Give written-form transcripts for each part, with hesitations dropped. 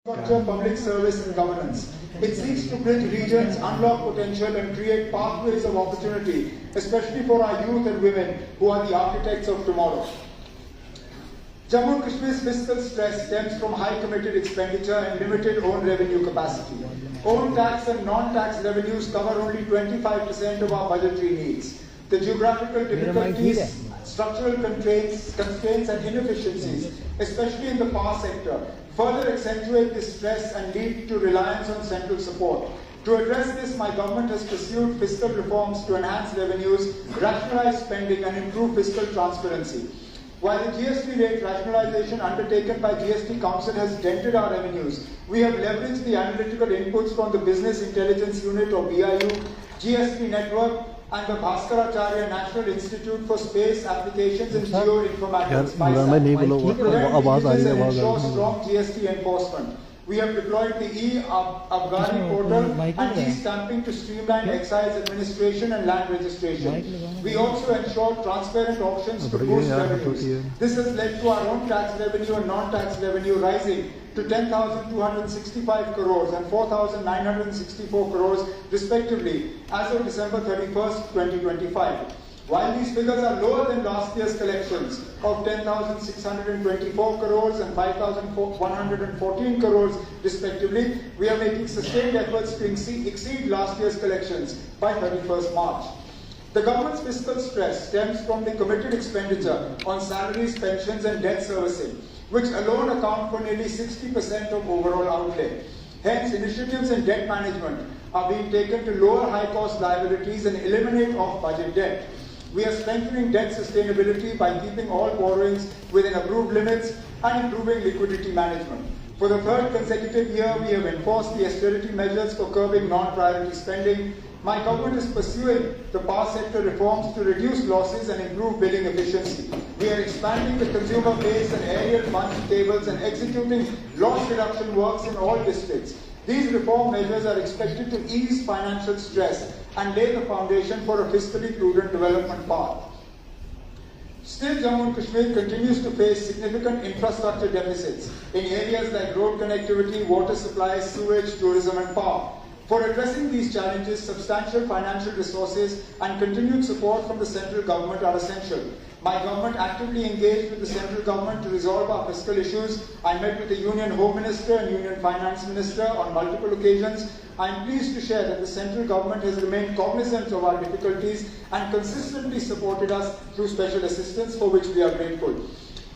Infrastructure, public service and governance. It seeks to bridge regions, unlock potential and create pathways of opportunity, especially for our youth and women who are the architects of tomorrow. Jammu and Kashmir's fiscal stress stems from high committed expenditure and limited own revenue capacity. Own tax and non-tax revenues cover only 25% of our budgetary needs. The geographical difficulties, structural constraints and inefficiencies, especially in the power sector, further accentuate this stress and lead to reliance on central support. To address this, my government has pursued fiscal reforms to enhance revenues, rationalize spending and improve fiscal transparency. While the GST rate rationalization undertaken by GST Council has dented our revenues, we have leveraged the analytical inputs from the Business Intelligence Unit or BIU, GST Network and the Bhaskaracharya National Institute for Space Applications and Geoinformatics to prevent leakages and ensure strong GST enforcement. We have deployed the e-Abgari portal and e-stamping to streamline excise administration and land registration. We also ensure transparent auctions to boost revenues. This has led to our own tax revenue and non-tax revenue rising to 10,265 crores and 4,964 crores respectively as of December 31st, 2025. While these figures are lower than last year's collections of 10,624 crores and 5,114 crores respectively, we are making sustained efforts to exceed last year's collections by 31st March. The government's fiscal stress stems from the committed expenditure on salaries, pensions and debt servicing, which alone account for nearly 60% of overall outlay. Hence, initiatives in debt management are being taken to lower high-cost liabilities and eliminate off-budget debt. We are strengthening debt sustainability by keeping all borrowings within approved limits and improving liquidity management. For the third consecutive year, we have enforced the austerity measures for curbing non-priority spending. My government is pursuing the power sector reforms to reduce losses and improve billing efficiency. We are expanding the consumer base and aerial funds tables and executing loss reduction works in all districts. These reform measures are expected to ease financial stress and lay the foundation for a fiscally prudent development path. Still, Jammu and Kashmir continues to face significant infrastructure deficits in areas like road connectivity, water supply, sewage, tourism and power. For addressing these challenges, substantial financial resources and continued support from the central government are essential. My government actively engaged with the central government to resolve our fiscal issues. I met with the Union Home Minister and Union Finance Minister on multiple occasions. I am pleased to share that the central government has remained cognizant of our difficulties and consistently supported us through special assistance, for which we are grateful.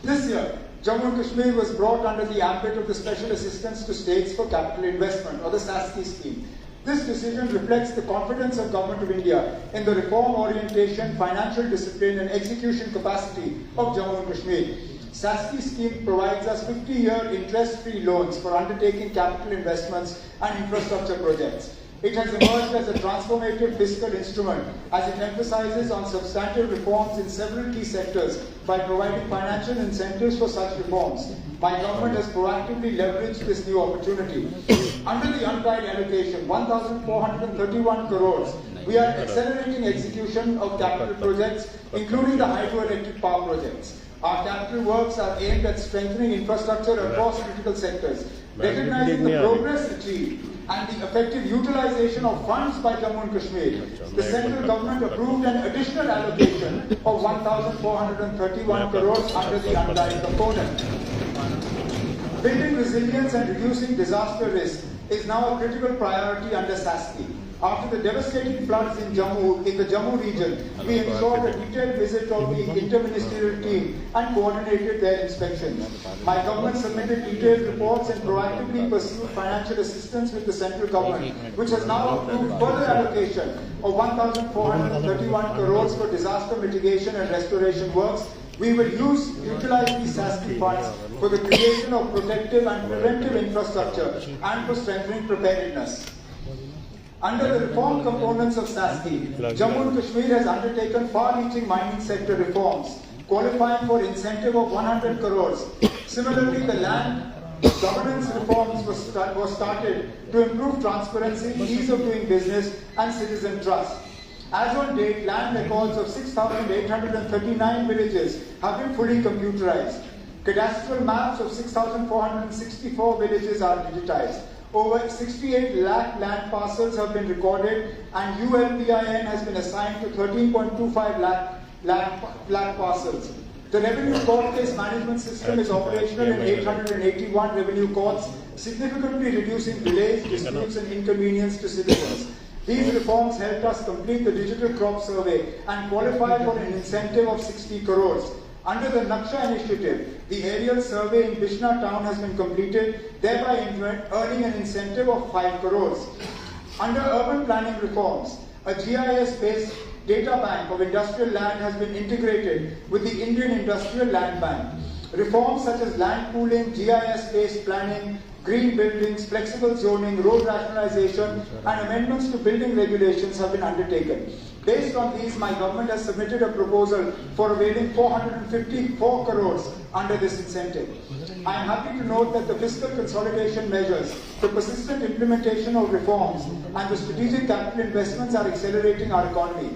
This year, Jammu and Kashmir was brought under the ambit of the Special Assistance to States for Capital Investment, or the SASCI scheme. This decision reflects the confidence of Government of India in the reform orientation, financial discipline and execution capacity of Jammu and Kashmir. SASCI scheme provides us 50-year interest-free loans for undertaking capital investments and infrastructure projects. It has emerged as a transformative fiscal instrument as it emphasizes on substantive reforms in several key sectors by providing financial incentives for such reforms. My government has proactively leveraged this new opportunity. Under the untied allocation, 1,431 crores, we are accelerating execution of capital projects, including the hydroelectric power projects. Our capital works are aimed at strengthening infrastructure across critical sectors. Recognizing the progress achieved and the effective utilization of funds by Jammu and Kashmir, the central government approved an additional allocation of 1,431 crores under the untied component. Building resilience and reducing disaster risk is now a critical priority under SASCI. After the devastating floods in the Jammu region, we ensured a detailed visit of the interministerial team and coordinated their inspections. My government submitted detailed reports and proactively pursued financial assistance with the central government, which has now approved further allocation of 1,431 crores for disaster mitigation and restoration works. We will utilize these SASCI funds for the creation of protective and preventive infrastructure and for strengthening preparedness. Under the reform components of SASCI, Jammu and Kashmir has undertaken far-reaching mining sector reforms, qualifying for incentive of 100 crores. Similarly, the land governance reforms were started to improve transparency, ease of doing business, and citizen trust. As on date, land records of 6,839 villages have been fully computerized. Cadastral maps of 6,464 villages are digitized. Over 68 lakh land parcels have been recorded, and ULPIN has been assigned to 13.25 lakh parcels. The revenue court case management system is operational in 881 revenue courts, significantly reducing delays, disputes and inconvenience to citizens. These reforms helped us complete the digital crop survey and qualify for an incentive of 60 crores. Under the Naksha initiative, the aerial survey in Bishna town has been completed, thereby earning an incentive of 5 crores. Under urban planning reforms, a GIS-based data bank of industrial land has been integrated with the Indian Industrial Land Bank. Reforms such as land pooling, GIS-based planning, green buildings, flexible zoning, road rationalization, and amendments to building regulations have been undertaken. Based on these, my government has submitted a proposal for availing 454 crores under this incentive. I am happy to note that the fiscal consolidation measures, the persistent implementation of reforms, and the strategic capital investments are accelerating our economy.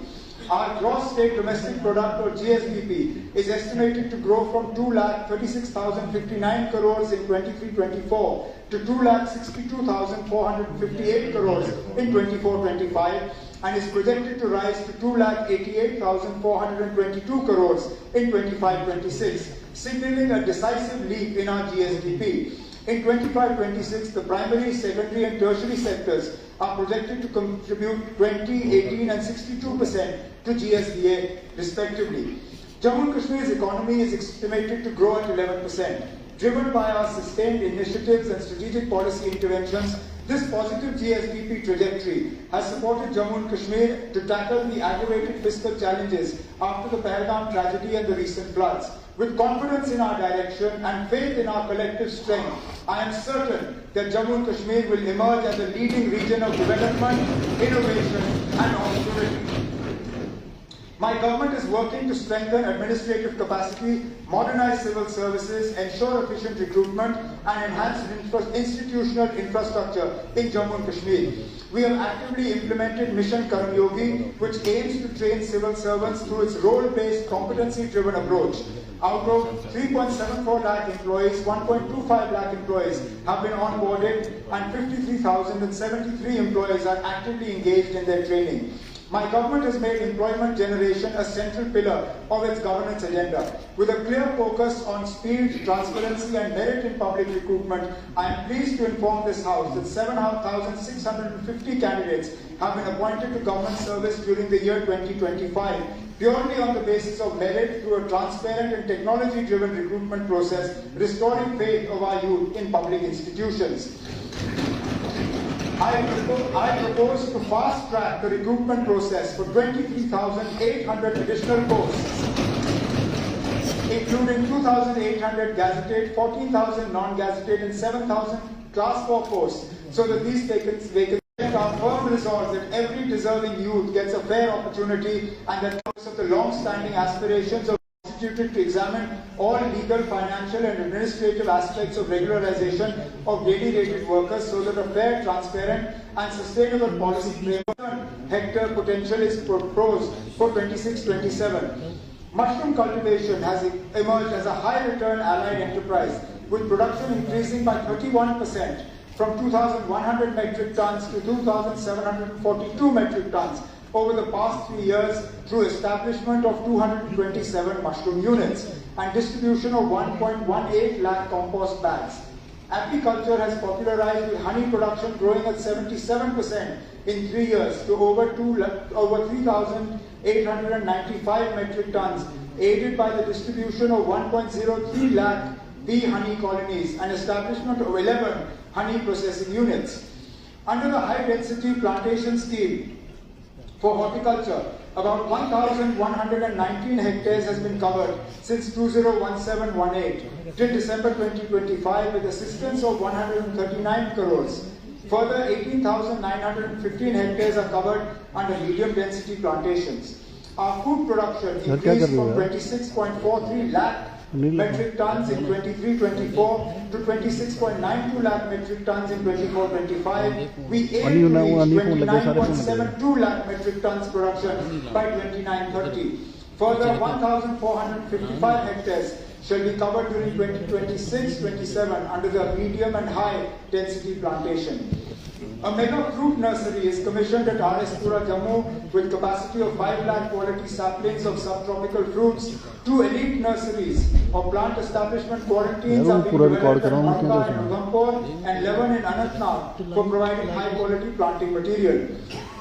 Our gross state domestic product, or GSDP, is estimated to grow from 2,36,059 crores in 23-24 to 2,62,458 crores in 24-25 and is projected to rise to 2,88,422 crores in 25-26, signaling a decisive leap in our GSDP. In 25-26, the primary, secondary and tertiary sectors are projected to contribute 20, 18 and 62% to GSDA respectively. Jammu and Kashmir's economy is estimated to grow at 11%. Driven by our sustained initiatives and strategic policy interventions, this positive GSDP trajectory has supported Jammu and Kashmir to tackle the aggravated fiscal challenges after the Pahalgam tragedy and the recent floods. With confidence in our direction and faith in our collective strength, I am certain that Jammu and Kashmir will emerge as a leading region of development, innovation and opportunity. My government is working to strengthen administrative capacity, modernize civil services, ensure efficient recruitment and enhance institutional infrastructure in Jammu and Kashmir. We have actively implemented Mission Karmyogi, which aims to train civil servants through its role-based, competency-driven approach. Out of 3.74 lakh employees, 1.25 lakh employees have been onboarded and 53,073 employees are actively engaged in their training. My government has made employment generation a central pillar of its governance agenda. With a clear focus on speed, transparency and merit in public recruitment, I am pleased to inform this House that 7,650 candidates have been appointed to government service during the year 2025, purely on the basis of merit through a transparent and technology-driven recruitment process, restoring faith of our youth in public institutions. I propose to fast-track the recruitment process for 23,800 additional posts, including 2,800 gazetted, 14,000 non-gazetted and 7,000 Class 4 posts, so that these vacancies are firm resolve that every deserving youth gets a fair opportunity and that because of the long-standing aspirations of to examine all legal, financial and administrative aspects of regularization of daily rated workers so that a fair, transparent and sustainable policy framework hectare potential is proposed for 26-27. Mushroom cultivation has emerged as a high return allied enterprise, with production increasing by 31% from 2,100 metric tons to 2,742 metric tons over the past 3 years through establishment of 227 mushroom units and distribution of 1.18 lakh compost bags. Apiculture has popularized with honey production growing at 77% in 3 years to over 3,895 metric tons, aided by the distribution of 1.03 lakh bee honey colonies and establishment of 11 honey processing units. Under the high density plantation scheme, for horticulture, about 1,119 hectares has been covered since 2017-18 till December 2025 with assistance of 139 crores. Further, 18,915 hectares are covered under medium density plantations. Our food production increased from 26.43 lakh metric tons in 23-24 to 26.92 lakh metric tons in 24-25. We aim to reach 29.72 lakh metric tons production by 29-30. Further, 1,455 hectares shall be covered during 2026-27 under the medium and high density plantation. A mega fruit nursery is commissioned at RS Pura Jammu with capacity of 5 lakh quality saplings of subtropical fruits. 2 elite nurseries of plant establishment quarantines are being developed at Marka in Udhampur and 11 in Anantnag for providing high quality planting material.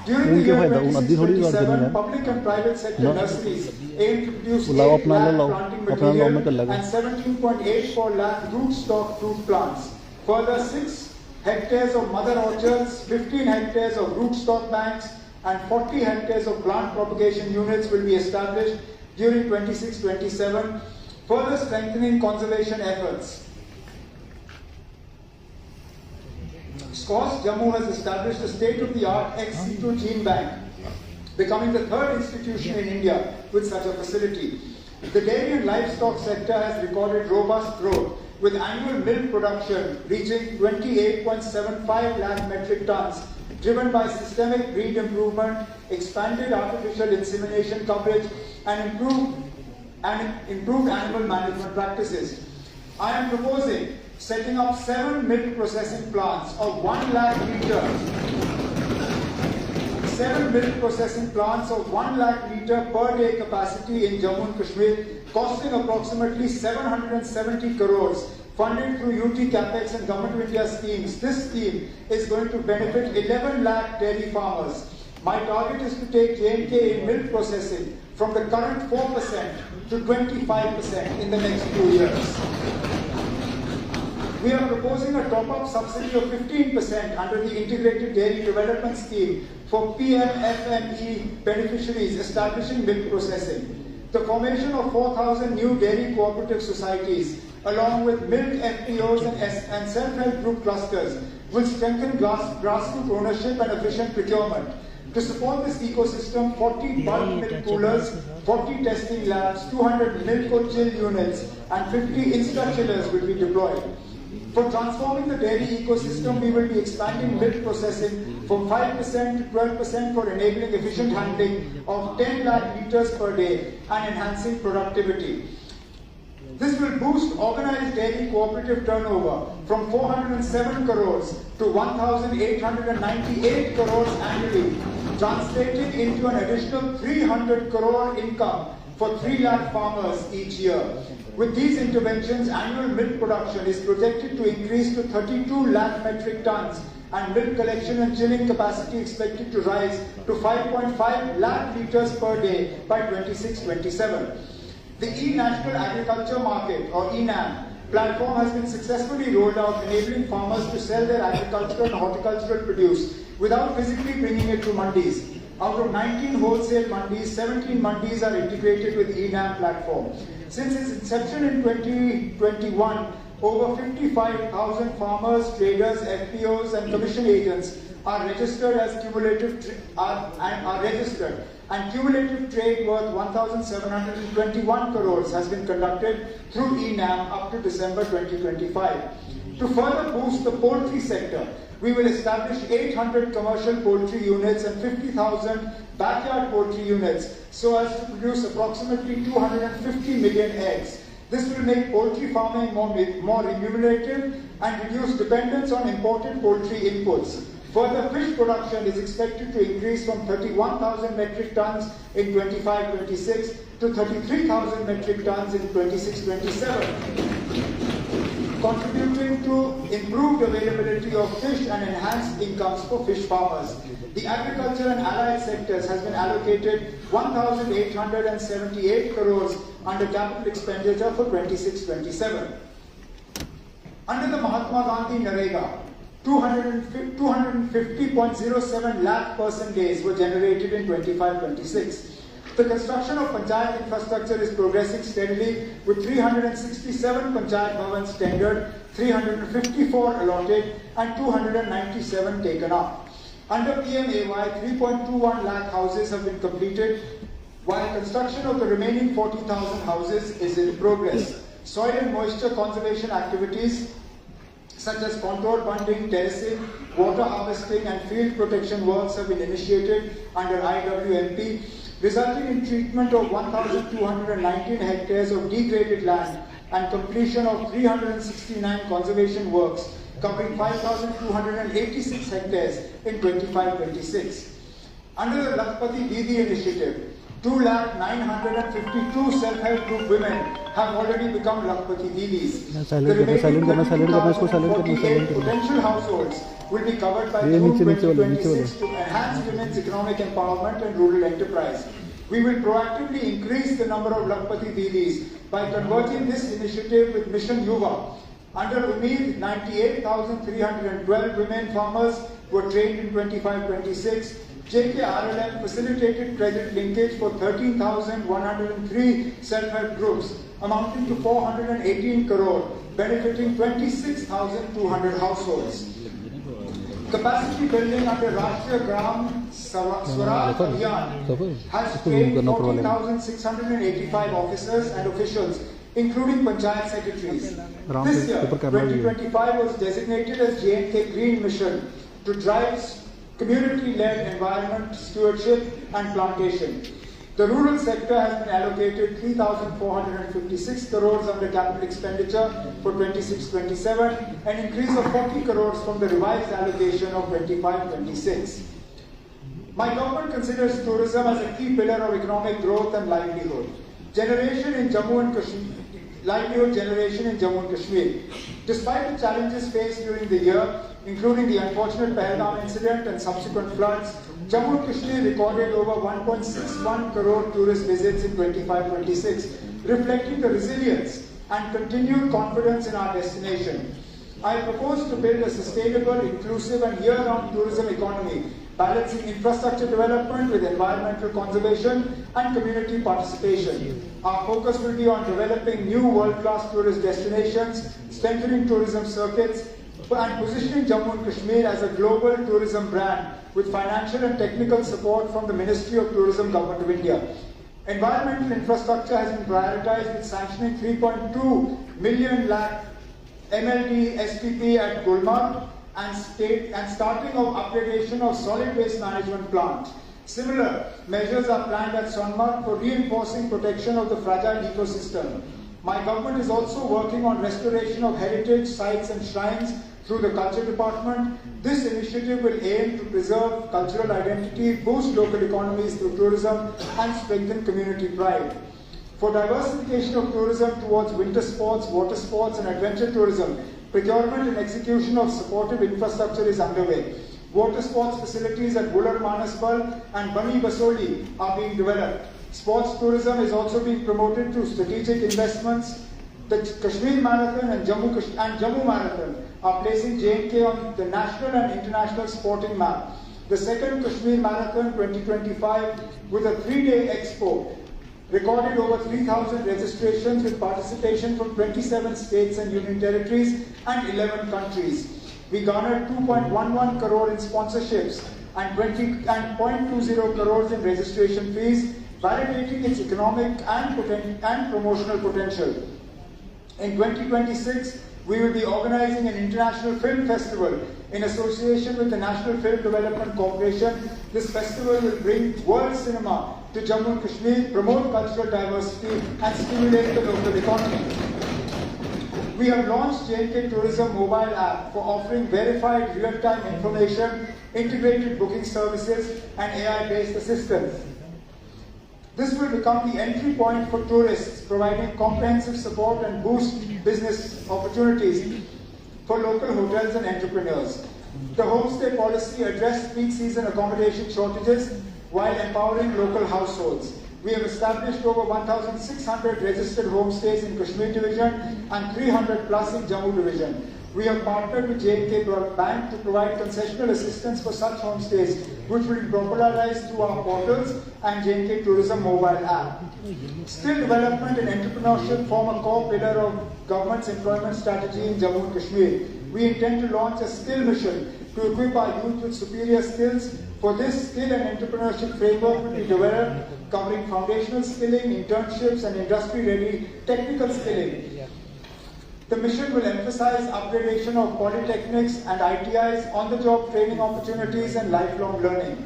During the year 2026-27, public and private sector nurseries aim to produce 8 lakh planting material and 17.84 lakh rootstock fruit plants. Further, 6 hectares of mother orchards, 15 hectares of rootstock banks, and 40 hectares of plant propagation units will be established during 26-27, further strengthening conservation efforts. SCOS Jammu has established a state-of-the-art ex situ gene bank, becoming the 3rd institution in India with such a facility. The dairy and livestock sector has recorded robust growth, with annual milk production reaching 28.75 lakh metric tons, driven by systemic breed improvement, expanded artificial insemination coverage, and improved animal management practices. I am proposing setting up 7 milk processing plants of 1 lakh litre. 7 milk processing plants of 1 lakh litre per day capacity in Jammu and Kashmir, costing approximately 770 crores, funded through UT Capex and Government of India schemes. This scheme is going to benefit 11 lakh dairy farmers. My target is to take J&K in milk processing from the current 4% to 25% in the next 2 years. We are proposing a top-up subsidy of 15% under the Integrated Dairy Development Scheme for PMFME beneficiaries establishing milk processing. The formation of 4,000 new dairy cooperative societies, along with milk FPOs and self-help group clusters, will strengthen grassroots ownership and efficient procurement. To support this ecosystem, 40 bulk milk coolers, 40 testing labs, 200 milk chill units, and 50 insta chillers will be deployed. For transforming the dairy ecosystem, we will be expanding milk processing from 5% to 12% for enabling efficient handling of 10 lakh litres per day and enhancing productivity. This will boost organized dairy cooperative turnover from 407 crores to 1,898 crores annually, translating into an additional 300 crore income for 3 lakh farmers each year. With these interventions, annual milk production is projected to increase to 32 lakh metric tons and milk collection and chilling capacity expected to rise to 5.5 lakh litres per day by 26-27. The E-National Agriculture Market, or ENAM, platform has been successfully rolled out, enabling farmers to sell their agricultural and horticultural produce without physically bringing it to mandis. Out of 19 wholesale mandis, 17 mandis are integrated with ENAM platform. Since its inception in 2021, over 55,000 farmers, traders, FPOs, and commission agents are registered as cumulative trade worth 1,721 crores has been conducted through ENAM up to December 2025. To further boost the poultry sector, we will establish 800 commercial poultry units and 50,000 backyard poultry units so as to produce approximately 250 million eggs. This will make poultry farming more remunerative and reduce dependence on imported poultry inputs. Further, fish production is expected to increase from 31,000 metric tons in 25-26 to 33,000 metric tons in 26-27, contributing to improved availability of fish and enhanced incomes for fish farmers. The agriculture and allied sectors has been allocated 1,878 crores under capital expenditure for 26-27. Under the Mahatma Gandhi Narega, 250.07 lakh person days were generated in 25-26. The construction of Panchayat infrastructure is progressing steadily, with 367 Panchayat bhavans tendered, 354 allotted, and 297 taken up. Under PMAY, 3.21 lakh houses have been completed, while construction of the remaining 40,000 houses is in progress. Soil and moisture conservation activities such as contour bunding, terracing, water harvesting, and field protection works have been initiated under IWMP, resulting in treatment of 1,219 hectares of degraded land and completion of 369 conservation works covering 5,286 hectares in 25-26. Under the Lakpati Didi initiative, 2,952,000 self-help group women have already become Lakpati Didis. The remaining 22,048 potential households will be covered by June 2026 to enhance women's economic empowerment and rural enterprise. We will proactively increase the number of Lakpati Didis by converting this initiative with Mission Yuva. Under Umeed, 98,312 women farmers were trained in 25-26. JKRLM facilitated credit linkage for 13,103 self-help groups, amounting to 418 crore, benefiting 26,200 households. Capacity building under Rashtriya Gram Swaraj Abhiyan has trained 14,685 officers and officials, including Panchayat secretaries. This year, 2025 was designated as J&K Green Mission to drive community-led environment stewardship and plantation. The rural sector has been allocated 3,456 crores under capital expenditure for 26-27, an increase of 40 crores from the revised allocation of 25-26. My government considers tourism as a key pillar of economic growth and livelihood generation in Jammu and Kashmir. Despite the challenges faced during the year, including the unfortunate Pahalgam incident and subsequent floods, Jammu and Kashmir recorded over 1.61 crore tourist visits in 25-26, reflecting the resilience and continued confidence in our destination. I propose to build a sustainable, inclusive and year-round tourism economy, balancing infrastructure development with environmental conservation and community participation. Our focus will be on developing new world-class tourist destinations, strengthening tourism circuits, and positioning Jammu and Kashmir as a global tourism brand with financial and technical support from the Ministry of Tourism, Government of India. Environmental infrastructure has been prioritized with sanctioning 3.2 million lakh MLD SPP at Gulmarg and starting of upgradation of solid waste management plant. Similar measures are planned at Sonmarg for reinforcing protection of the fragile ecosystem. My government is also working on restoration of heritage sites and shrines through the Culture Department. This initiative will aim to preserve cultural identity, boost local economies through tourism, and strengthen community pride. For diversification of tourism towards winter sports, water sports, and adventure tourism, procurement and execution of supportive infrastructure is underway. Water sports facilities at Bular Manaspal and Bani Basoli are being developed. Sports tourism is also being promoted through strategic investments. The Kashmir Marathon and Jammu Marathon are placing J&K on the national and international sporting map. The second Kashmir Marathon 2025 with a 3-day expo recorded over 3,000 registrations with participation from 27 states and union territories and 11 countries. We garnered 2.11 crore in sponsorships and 0.20 crores in registration fees, validating its economic and promotional potential. In 2026, we will be organizing an international film festival in association with the National Film Development Corporation. This festival will bring world cinema to Jammu and Kashmir, promote cultural diversity and stimulate the local economy. We have launched J&K Tourism mobile app for offering verified real-time information, integrated booking services and AI-based assistance. This will become the entry point for tourists, providing comprehensive support and boost business opportunities for local hotels and entrepreneurs. The homestay policy addressed peak season accommodation shortages while empowering local households. We have established over 1,600 registered homestays in Kashmir Division and 300 plus in Jammu Division. We have partnered with J&K Bank to provide concessional assistance for such homestays, which will be popularized through our portals and J&K Tourism mobile app. Skill development and entrepreneurship form a core pillar of government's employment strategy in Jammu and Kashmir. We intend to launch a skill mission to equip our youth with superior skills. For this, skill and entrepreneurship framework will be developed, covering foundational skilling, internships, and industry-ready technical skilling. The mission will emphasize upgradation of polytechnics and ITIs, on-the-job training opportunities, and lifelong learning.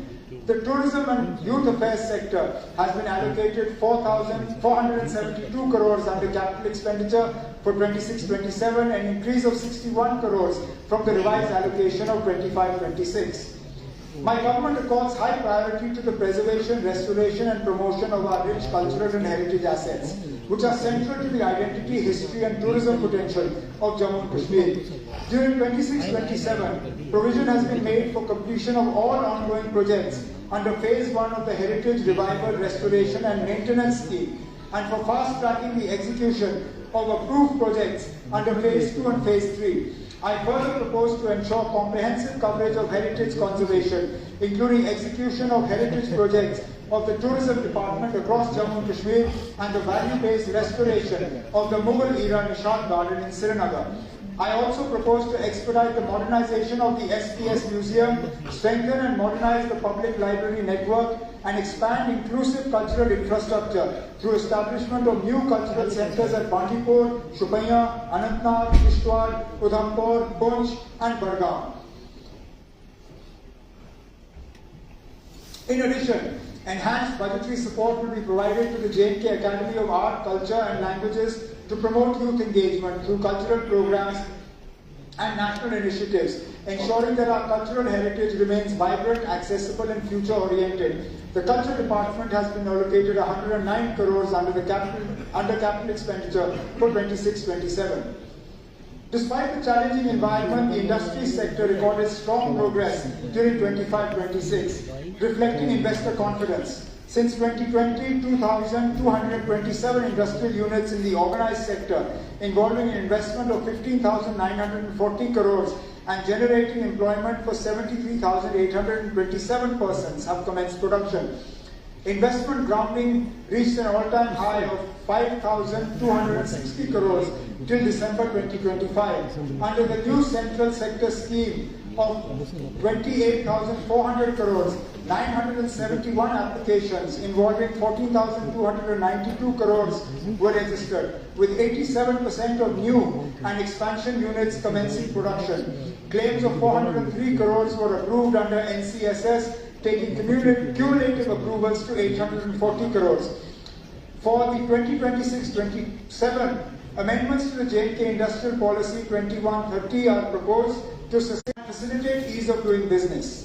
The tourism and youth affairs sector has been allocated 4,472 crores under capital expenditure for 26-27, an increase of 61 crores from the revised allocation of 25-26. My government accords high priority to the preservation, restoration and promotion of our rich cultural and heritage assets, which are central to the identity, history and tourism potential of Jammu and Kashmir. During 26-27, provision has been made for completion of all ongoing projects under Phase 1 of the Heritage Revival, Restoration and Maintenance Scheme, and for fast-tracking the execution of approved projects under Phase 2 and Phase 3. I further propose to ensure comprehensive coverage of heritage conservation, including execution of heritage projects of the Tourism Department across Jammu and Kashmir and the value-based restoration of the Mughal-era Nishan Garden in Srinagar. I also propose to expedite the modernization of the SPS Museum, strengthen and modernize the public library network, and expand inclusive cultural infrastructure through establishment of new cultural centers at Bandipur, Shupaiya, Anantnag, Kishtwar, Udhampur, Poonch, and Bargaon. In addition, enhanced budgetary support will be provided to the J&K Academy of Art, Culture and Languages to promote youth engagement through cultural programs and national initiatives, ensuring that our cultural heritage remains vibrant, accessible and future-oriented. The Culture Department has been allocated 109 crores under capital expenditure for 26-27. Despite the challenging environment, the industry sector recorded strong progress during 25-26, reflecting investor confidence. Since 2020, 2,227 industrial units in the organized sector, involving an investment of 15,940 crores and generating employment for 73,827 persons, have commenced production. Investment grounding reached an all-time high of 5,260 crores till December 2025. Under the new central sector scheme of 28,400 crores, 971 applications involving 14,292 crores were registered, with 87% of new and expansion units commencing production. Claims of 403 crores were approved under NCSS, taking cumulative approvals to 840 crores. For the 2026-27, amendments to the J&K Industrial Policy 2130 are proposed to facilitate ease of doing business.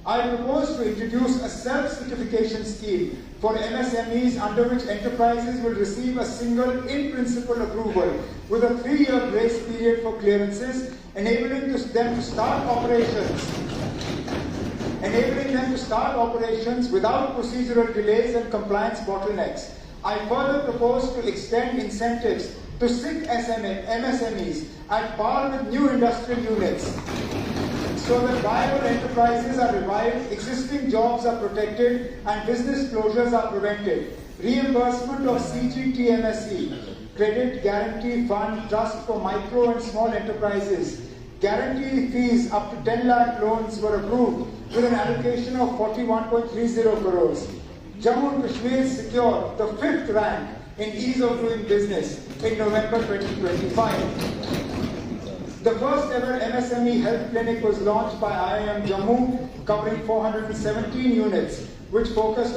I propose to introduce a self-certification scheme for MSMEs under which enterprises will receive a single in-principle approval with a 3-year grace period for clearances, enabling them to start operations without procedural delays and compliance bottlenecks. I further propose to extend incentives to SIC MSMEs at par with new industrial units, so that viable enterprises are revived, existing jobs are protected, and business closures are prevented. Reimbursement of CGTMSE, Credit Guarantee Fund Trust for Micro and Small Enterprises. Guarantee fees up to 10 lakh loans were approved with an allocation of 41.30 crores. Jammu and Kashmir secured the 5th rank in ease of doing business in November 2025. The first ever MSME health clinic was launched by IIM Jammu, covering 417 units, which focused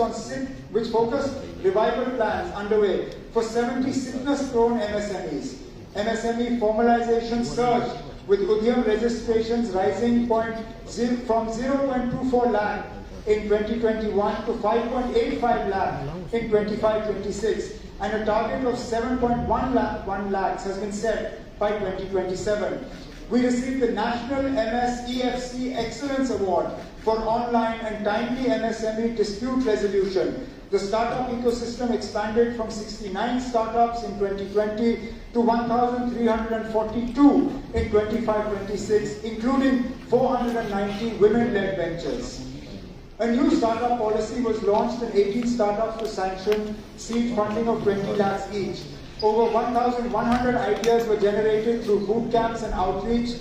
revival plans underway for 70 sickness-prone MSMEs. MSME formalization surged, with Udyam registrations rising from 0.24 lakh in 2021 to 5.85 lakh in 25-26, and a target of 7.1 lakhs has been set by 2027. We received the National MSEFC Excellence Award for online and timely MSME dispute resolution. The startup ecosystem expanded from 69 startups in 2020 to 1,342 in 25-26, including 490 women-led ventures. A new startup policy was launched and 18 startups were sanctioned, seed funding of 20 lakhs each. Over 1,100 ideas were generated through boot camps and outreach.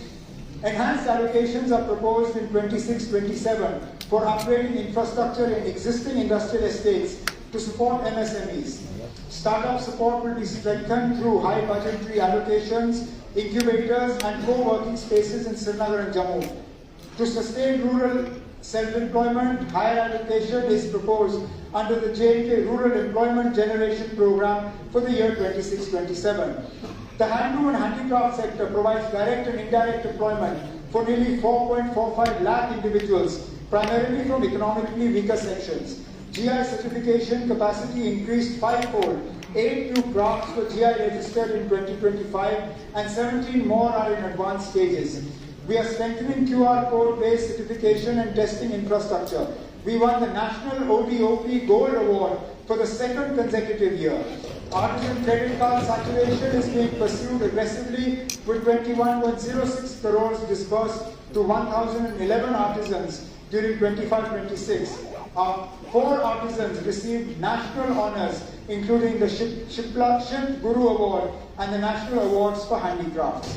Enhanced allocations are proposed in 26-27 for upgrading infrastructure in existing industrial estates to support MSMEs. Startup support will be strengthened through high budgetary allocations, incubators and co-working spaces in Srinagar and Jammu. To sustain rural Self-employment, higher education is proposed under the J&K Rural Employment Generation Program for the year 26-27. The handloom and handicraft sector provides direct and indirect employment for nearly 4.45 lakh individuals, primarily from economically weaker sections. GI certification capacity increased fivefold. 8 new crafts were GI registered in 2025 and 17 more are in advanced stages. We are strengthening QR code-based certification and testing infrastructure. We won the National ODOP Gold Award for the second consecutive year. Artisan credit card saturation is being pursued aggressively with 21.06 crores disbursed to 1,011 artisans during 25-26. 4 artisans received national honours, including the Shilp Guru Award and the National Awards for Handicrafts.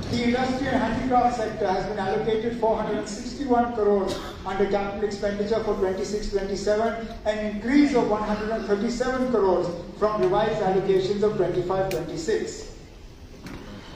The industry and handicraft sector has been allocated 461 crores under capital expenditure for 26-27, an increase of 137 crores from revised allocations of 25-26.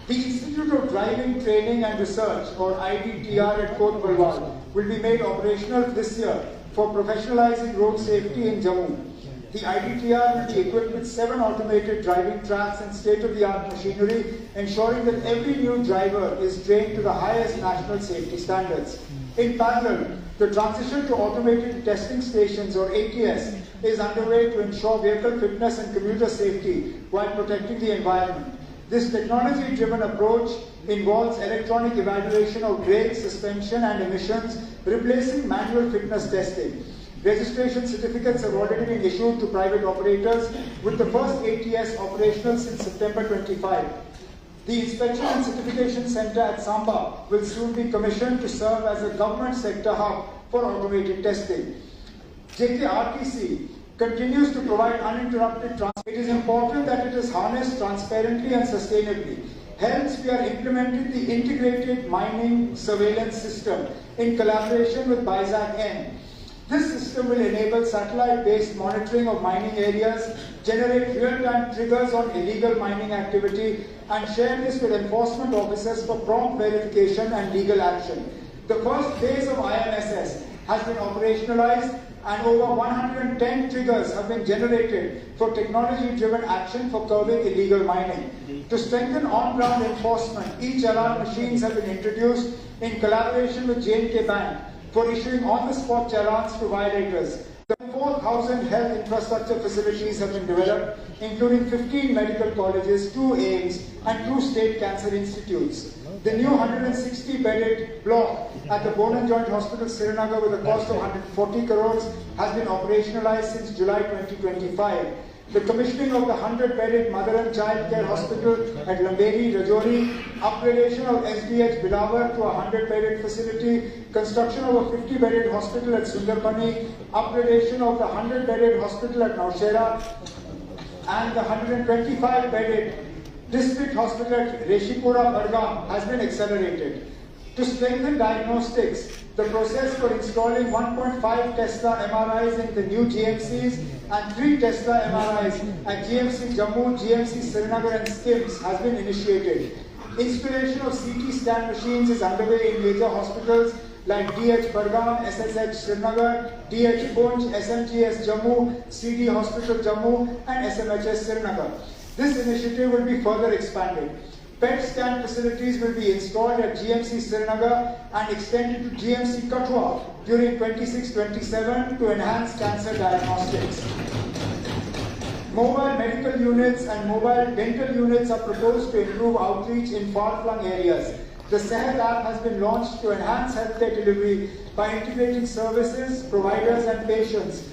The Institute of Driving, Training and Research, or IDTR at Kot Balwal, will be made operational this year for professionalizing road safety in Jammu. The IDTR will be equipped with 7 automated driving tracks and state-of-the-art machinery, ensuring that every new driver is trained to the highest national safety standards. In parallel, the transition to automated testing stations, or ATS, is underway to ensure vehicle fitness and commuter safety while protecting the environment. This technology-driven approach involves electronic evaluation of brakes, suspension and emissions, replacing manual fitness testing. Registration certificates have already been issued to private operators, with the first ATS operational since September 25. The Inspection and Certification Centre at Samba will soon be commissioned to serve as a government sector hub for automated testing. JKRTC continues to provide uninterrupted transport. It is important that it is harnessed transparently and sustainably. Hence, we are implementing the Integrated Mining Surveillance System in collaboration with BISAC-N. This system will enable satellite-based monitoring of mining areas, generate real-time triggers on illegal mining activity, and share this with enforcement officers for prompt verification and legal action. The first phase of IMSS has been operationalized and over 110 triggers have been generated for technology-driven action for curbing illegal mining. To strengthen on-ground enforcement, e-challan machines have been introduced in collaboration with J&K Bank for issuing on-the-spot challans to violators. The 4,000 health infrastructure facilities have been developed, including 15 medical colleges, 2 AIIMS, and 2 state cancer institutes. The new 160-bedded block at the Bone and Joint Hospital, Srinagar, with a cost of 140 crores, has been operationalized since July 2025. The commissioning of the 100-bedded Mother and Child Care Hospital at Lamberi, Rajouri, upgradation of SDH Bilawar to a 100-bedded facility, construction of a 50-bedded hospital at Sundarpani, upgradation of the 100-bedded hospital at Naushera, and the 125-bedded district hospital at Reshipura, Badgam has been accelerated. To strengthen diagnostics, the process for installing 1.5 Tesla MRIs in the new GMCs and 3 Tesla MRIs at GMC Jammu, GMC Srinagar and SKIMS has been initiated. Installation of CT scan machines is underway in major hospitals like DH Badgam, SSH Srinagar, DH Poonch, SMGS Jammu, CD Hospital Jammu and SMHS Srinagar. This initiative will be further expanded. PET scan facilities will be installed at GMC Srinagar and extended to GMC Kathua during 26-27 to enhance cancer diagnostics. Mobile medical units and mobile dental units are proposed to improve outreach in far-flung areas. The Sehat app has been launched to enhance healthcare delivery by integrating services, providers and patients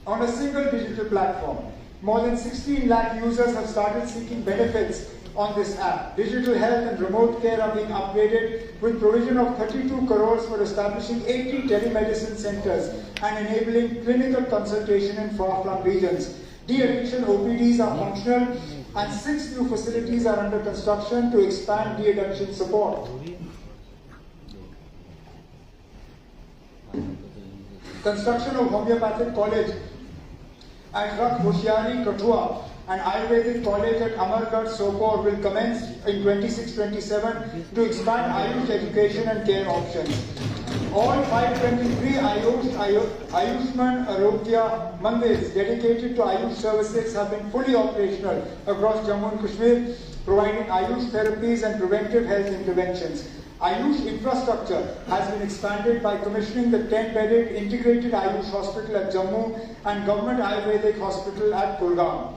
on a single digital platform. More than 16 lakh users have started seeking benefits on this app. Digital health and remote care are being upgraded with provision of 32 crores for establishing 80 telemedicine centers and enabling clinical consultation in far-flung regions. De-addiction OPDs are functional and 6 new facilities are under construction to expand de-addiction support. Construction of homeopathic college at Rakh Hoshiari, Kathua, and Ayurvedic College at Amargarh, Sopore will commence in 26-27 to expand Ayush education and care options. All 523 Ayushman Arogya Mandirs dedicated to Ayush services have been fully operational across Jammu and Kashmir, providing Ayush therapies and preventive health interventions. Ayush infrastructure has been expanded by commissioning the 10-bedded integrated Ayush hospital at Jammu and Government Ayurvedic Hospital at Kulgam.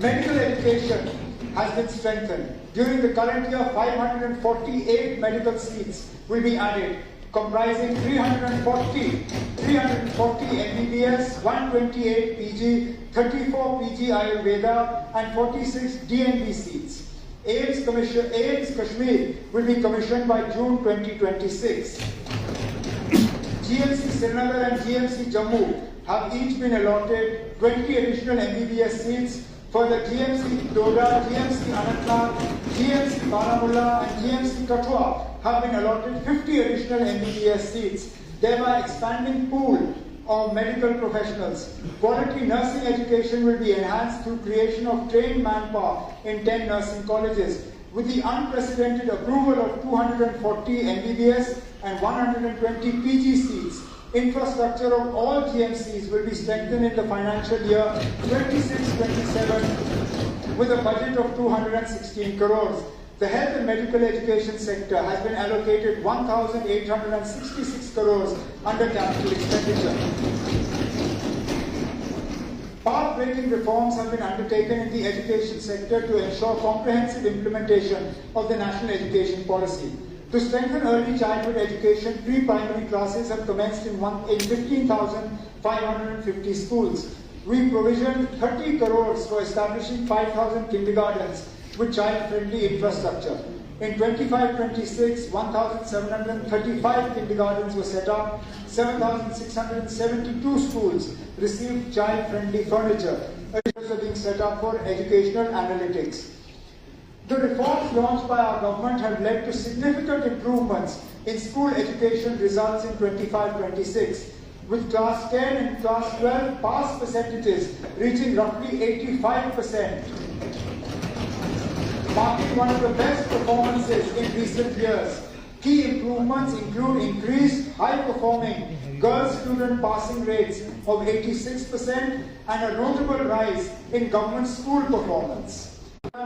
Medical education has been strengthened. During the current year, 548 medical seats will be added, comprising 340 MBBS, 128 PG, 34 PG Ayurveda, and 46 DNB seats. AIMS Kashmir will be commissioned by June 2026. GMC Srinagar and GMC Jammu have each been allotted 20 additional MBBS seats. Further, GMC Doda, GMC Anantnag, GMC Baramulla, and GMC Kathua have been allotted 50 additional MBBS seats, thereby expanding pool of medical professionals. Quality nursing education will be enhanced through creation of trained manpower in 10 nursing colleges. With the unprecedented approval of 240 MBBS and 120 PG seats, infrastructure of all GMCs will be strengthened in the financial year 26-27 with a budget of 216 crores. The health and medical education sector has been allocated 1,866 crores under capital expenditure. Path-breaking reforms have been undertaken in the education sector to ensure comprehensive implementation of the national education policy. To strengthen early childhood education, pre-primary classes have commenced in 15,550 schools. We provisioned 30 crores for establishing 5,000 kindergartens with child-friendly infrastructure. In 25-26, 1,735 kindergartens were set up, 7,672 schools received child-friendly furniture. Additions are being set up for educational analytics. The reforms launched by our government have led to significant improvements in school education results in 25-26, with class 10 and class 12 pass percentages reaching roughly 85%, marking one of the best performances in recent years. Key improvements include increased high-performing girls student passing rates of 86% and a notable rise in government school performance.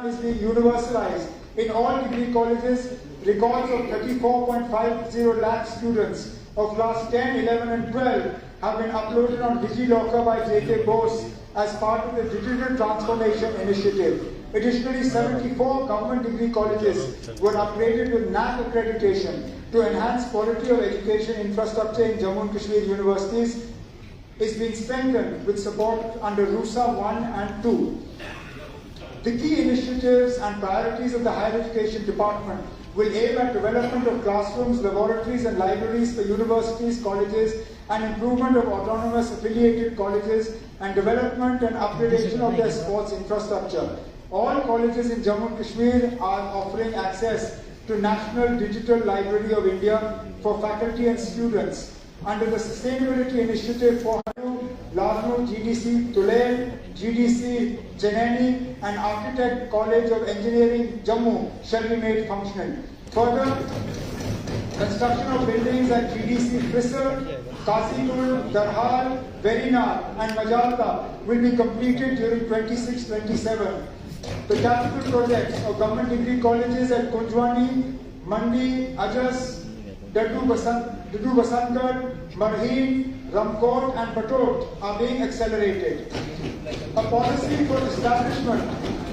Is being universalized in all degree colleges. Records of 34.50 lakh students of class 10, 11 and 12 have been uploaded on DigiLocker by J.K. Bose as part of the Digital Transformation Initiative. Additionally, 74 government degree colleges were upgraded with NAC accreditation to enhance quality of education infrastructure in Jammu and Kashmir universities is being strengthened with support under RUSA 1 and 2. The key initiatives and priorities of the Higher Education Department will aim at development of classrooms, laboratories and libraries for universities, colleges, and improvement of autonomous affiliated colleges and development and upgradation of their sports infrastructure. All colleges in Jammu and Kashmir are offering access to National Digital Library of India for faculty and students. Under the Sustainability Initiative for Ladnu, GDC Tulel, GDC Cheneni and Architect College of Engineering Jammu shall be made functional. Further, construction of buildings at GDC Frisal, Kazipur, Darhal, Verinar and Majalta will be completed during 26-27. The capital projects of government degree colleges at Kunjwani, Mandi, Ajas, Dadu Basantgarh, Marheen, Ramkot and Patot are being accelerated. A policy for establishment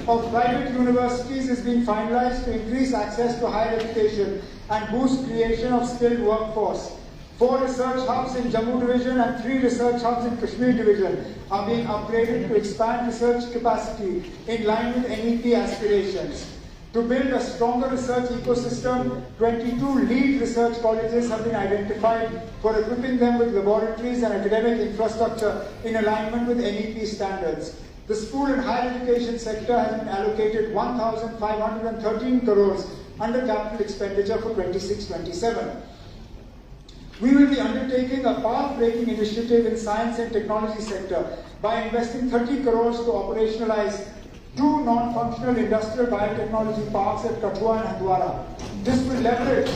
of private universities is being finalized to increase access to higher education and boost creation of skilled workforce. 4 research hubs in Jammu division and 3 research hubs in Kashmir division are being upgraded to expand research capacity in line with NEP aspirations. To build a stronger research ecosystem, 22 lead research colleges have been identified for equipping them with laboratories and academic infrastructure in alignment with NEP standards. The school and higher education sector has been allocated 1,513 crores under capital expenditure for 26-27. We will be undertaking a path-breaking initiative in science and technology sector by investing 30 crores to operationalize 2 non-functional industrial biotechnology parks at Kathua and Handwara. This will leverage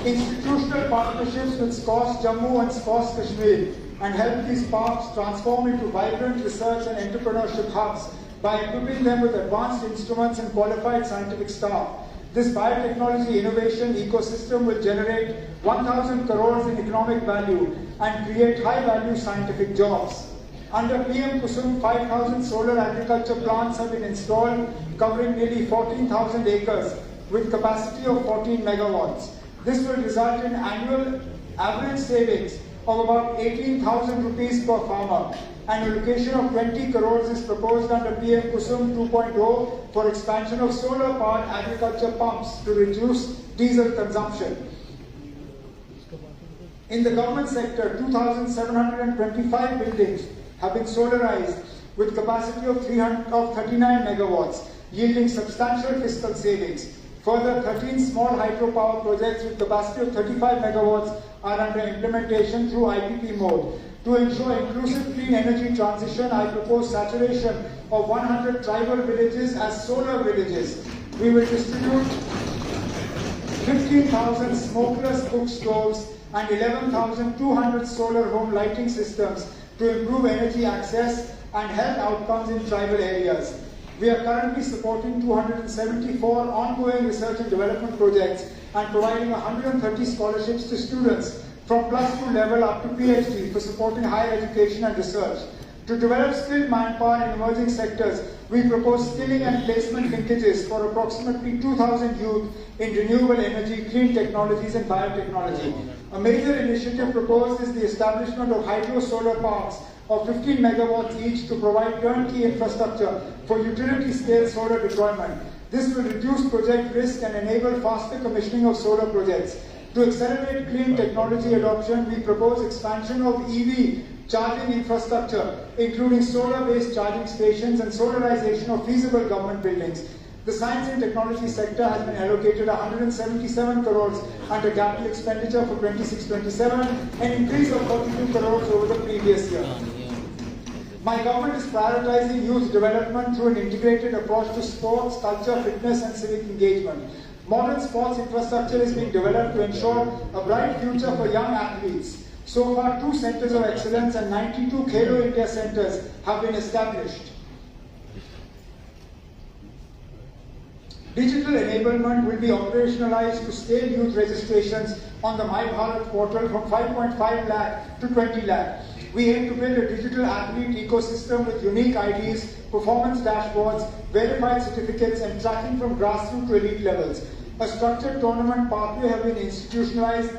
Institutional partnerships with SCOS Jammu and SCOS Kashmir and help these parks transform into vibrant research and entrepreneurship hubs by equipping them with advanced instruments and qualified scientific staff. This biotechnology innovation ecosystem will generate 1,000 crores in economic value and create high-value scientific jobs. Under PM Kusum, 5,000 solar agriculture plants have been installed, covering nearly 14,000 acres with capacity of 14 megawatts. This will result in annual average savings of about 18,000 rupees per farmer. An allocation of 20 crores is proposed under PM Kusum 2.0 for expansion of solar-powered agriculture pumps to reduce diesel consumption. In the government sector, 2,725 buildings have been solarized with capacity of 39 megawatts, yielding substantial fiscal savings. Further, 13 small hydropower projects with capacity of 35 megawatts are under implementation through IPP mode. To ensure inclusive clean energy transition, I propose saturation of 100 tribal villages as solar villages. We will distribute 15,000 smokeless cook stoves and 11,200 solar home lighting systems to improve energy access and health outcomes in tribal areas. We are currently supporting 274 ongoing research and development projects and providing 130 scholarships to students from +2 level up to PhD for supporting higher education and research. To develop skilled manpower in emerging sectors, we propose skilling and placement linkages for approximately 2,000 youth in renewable energy, clean technologies and biotechnology. A major initiative proposed is the establishment of hydro-solar parks of 15 megawatts each to provide turnkey infrastructure for utility-scale solar deployment. This will reduce project risk and enable faster commissioning of solar projects. To accelerate clean technology adoption, we propose expansion of EV charging infrastructure, including solar-based charging stations and solarization of feasible government buildings. The science and technology sector has been allocated 177 crores under capital expenditure for 26-27, an increase of 42 crores over the previous year. My government is prioritizing youth development through an integrated approach to sports, culture, fitness and civic engagement. Modern sports infrastructure is being developed to ensure a bright future for young athletes. So far, 2 centers of excellence and 92 Khelo India centers have been established. Digital enablement will be operationalized to scale youth registrations on the My Bharat portal from 5.5 lakh to 20 lakh. We aim to build a digital athlete ecosystem with unique IDs, performance dashboards, verified certificates and tracking from grassroots to elite levels. A structured tournament pathway has been institutionalized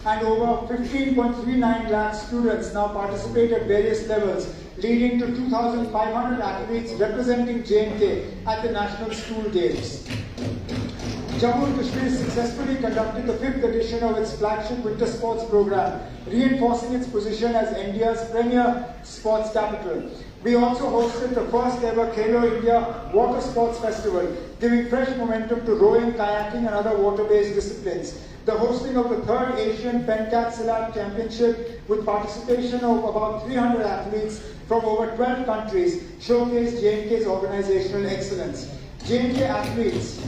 and over 15.39 lakh students now participate at various levels, leading to 2,500 athletes representing J&K at the National School Games. Jammu and Kashmir successfully conducted the 5th edition of its flagship winter sports program, reinforcing its position as India's premier sports capital. We also hosted the first ever Khelo India Water Sports Festival, giving fresh momentum to rowing, kayaking and other water-based disciplines. The hosting of the 3rd Asian Pencatsilat Championship with participation of about 300 athletes from over 12 countries showcased J&K's organizational excellence. J&K athletes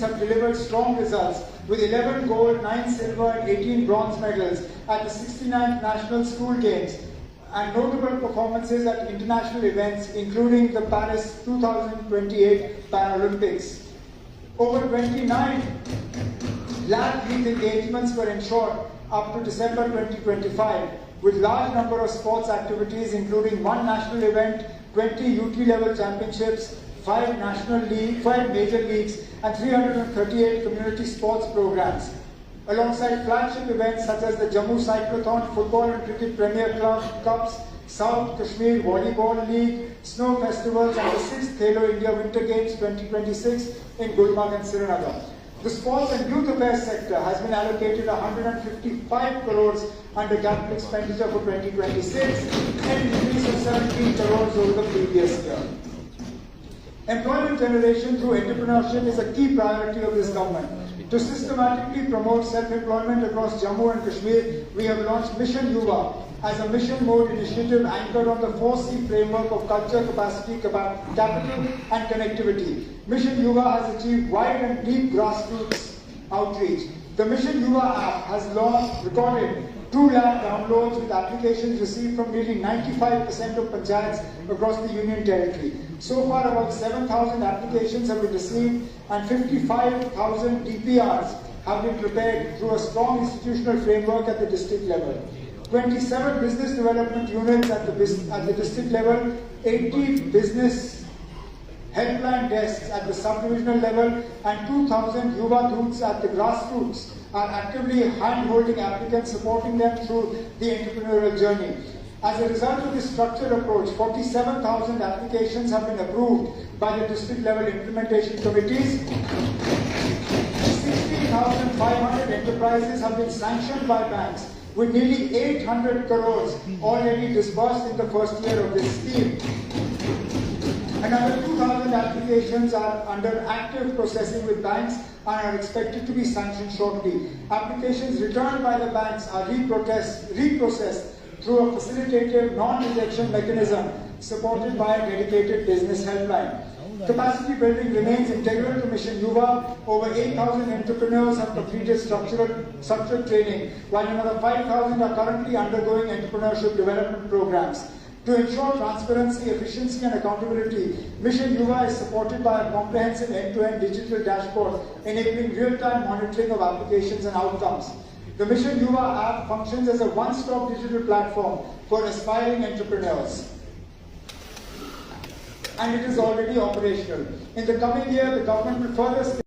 have delivered strong results with 11 gold, 9 silver and 18 bronze medals at the 69th National School Games and notable performances at international events including the Paris 2028 Paralympics. Over 29 lakh youth engagements were ensured up to December 2025 with large number of sports activities including 1 national event, 20 UT level championships, 5 major leagues and 338 community sports programs. Alongside flagship events such as the Jammu Cyclothon, Football and Cricket Premier Cups, South Kashmir Volleyball League, Snow Festivals and the 6th Khelo India Winter Games 2026 in Gulmarg and Srinagar. The sports and youth affairs sector has been allocated 155 crores under capital expenditure for 2026, an increase of 17 crores over the previous year. Employment generation through entrepreneurship is a key priority of this government. To systematically promote self-employment across Jammu and Kashmir, we have launched Mission Yuva as a mission mode initiative anchored on the 4C framework of culture, capacity, capital and connectivity. Mission Yuva has achieved wide and deep grassroots outreach. The Mission Yuva app has recorded 2 lakh downloads with applications received from nearly 95% of panchayats across the Union Territory. So far, about 7,000 applications have been received and 55,000 DPRs have been prepared through a strong institutional framework at the district level. 27 business development units at the district level, 80 business helpline desks at the sub-divisional level, and 2,000 Yuva Doots at the grassroots are actively hand-holding applicants, supporting them through the entrepreneurial journey. As a result of this structured approach, 47,000 applications have been approved by the district level implementation committees. 16,500 enterprises have been sanctioned by banks, with nearly 800 crores already disbursed in the first year of this scheme. Another 2,000 applications are under active processing with banks and are expected to be sanctioned shortly. Applications returned by the banks are reprocessed through a facilitative non-rejection mechanism supported by a dedicated business helpline. Capacity building remains integral to Mission Yuva. Over 8,000 entrepreneurs have completed structured training, while another 5,000 are currently undergoing entrepreneurship development programs. To ensure transparency, efficiency and accountability, Mission Yuva is supported by a comprehensive end-to-end digital dashboard enabling real-time monitoring of applications and outcomes. The Mission Yuva app functions as a one-stop digital platform for aspiring entrepreneurs, and it is already operational. In the coming year, the government will further